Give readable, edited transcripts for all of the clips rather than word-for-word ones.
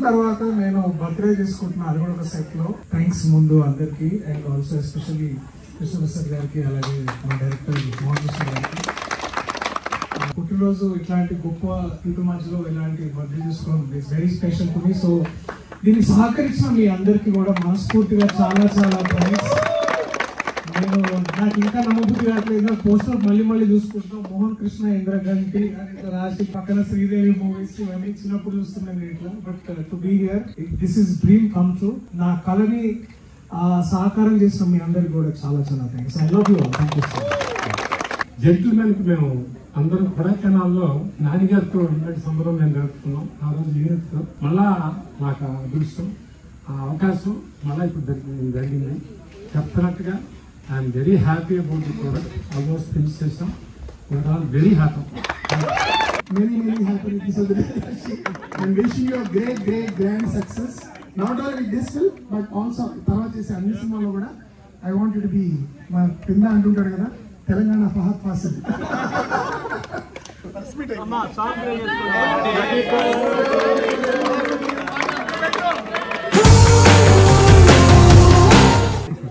తర్వాత నేను బర్త్డే చేసుకుంటున్నా, అది కూడా ఒక సెట్ లో. థ్యాంక్స్ ముందు అందరికి, అండ్ ఆల్సో ఎస్పెషల్లీ కృష్ణప్రసాద్ గారికి, అలాగే మా డైరెక్టర్ మోహన్ కృష్ణ గారికి. పుట్టినరోజు ఇట్లాంటి గొప్ప ఇంటి మధ్యలో ఇలాంటి బర్త్డే చేసుకోవడం it's very special to me. So దీనికి సహకరించిన మీ అందరికీ కూడా మనస్ఫూర్తిగా చాలా చాలా థ్యాంక్స్. నేను నాకు ఇంకా నమ్మబుద్ధి కావట్లేదు, పోస్టర్ మళ్ళీ చూసుకుంటున్నాం. మోహన్ కృష్ణ, ఇంద్రగంటి అని రాసి పక్కన శ్రీదేవి మూవీస్ ఇవన్నీ చిన్నప్పుడు చూస్తున్నాను ఇట్లా. But to be here, this is dream come true. నా కళని సహకారం చేసిన మీ అందరికి కూడా చాలా చాలా thanks. I love you. Thank you so much. Gentlemen కి మేము అందరం కొడైకెనాల్లో నాన్నగారితో ఇలాంటి సంబరం మేము జరుపుకున్నాం. ఆ రోజు యూనిట్తో మళ్ళా నాకు అదృష్టం, ఆ అవకాశం మళ్ళీ ఇప్పుడు జరిగింది. చెప్తున్నట్టుగా I'm very happy about the product. Almost finish చేసాం. We're all very happy. Many happy and wishing you a great grand success. Not only with this film, but also తర్వాత చేసే అన్ని సినిమాల్లో కూడా I want you to be మా కింద అంటుంటాడు కదా, తెలంగాణ ఫహద్ ఫాసిల్.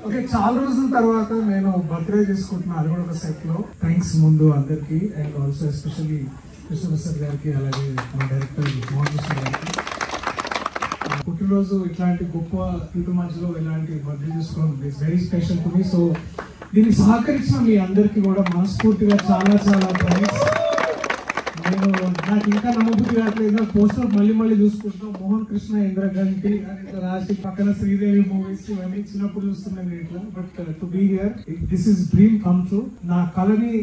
ఓకే, చాలా రోజుల తర్వాత నేను బర్త్డే చేసుకుంటున్నా, అది కూడా ఒక సెట్ లో. థ్యాంక్స్ ముందు అందరికి, అండ్ ఆల్సో ఎస్పెషల్లీ కృష్ణప్రసాద్ గారికి, అలాగే మా డైరెక్టర్ మోహన్ కృష్ణ గారికి. పుట్టినరోజు ఇట్లాంటి గొప్ప ఇంటి మధ్యలో ఇలాంటి బర్త్డే చేసుకోవడం it's very special to me. So దీనికి సహకరించిన మీ అందరికీ కూడా మనస్ఫూర్తిగా చాలా చాలా థ్యాంక్స్. నేను నాకు ఇంకా నమ్మబుద్ధి కావట్లేదు, పోస్టర్ మళ్ళీ చూసుకుంటున్నాం. మోహన్ కృష్ణ, ఇంద్రగంటి అని రాసి పక్కన శ్రీదేవి మూవీస్ ఇవన్నీ చిన్నప్పుడు చూస్తున్నాను ఇట్లా. But to be here, this is dream come true. నా కళని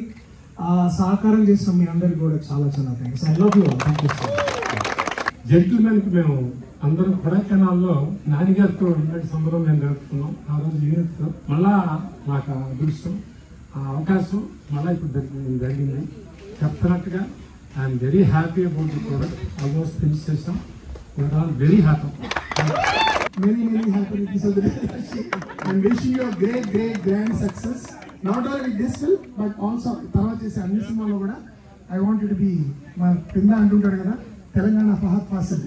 సహకారం చేసిన మీ అందరికి కూడా చాలా చాలా thanks. I love you. Thank you so much. Gentlemen కి మేము అందరం కొడైకెనాల్లో నాన్నగారితో ఇలాంటి సంబరం మేము జరుపుకున్నాం. ఆ రోజు యూనిట్తో మళ్ళా నాకు అదృష్టం, ఆ అవకాశం మళ్ళీ ఇప్పుడు జరిగింది. చెప్తున్నట్టుగా I'm very happy about the product. Almost finish చేసాం. We're all very happy. Many happy and wishing you a great grand success. Not only with this film, but also తర్వాత చేసే అన్ని సినిమాల్లో కూడా I want you to be మా కింద అంటుంటాడు కదా, తెలంగాణ ఫహద్ ఫాసిల్.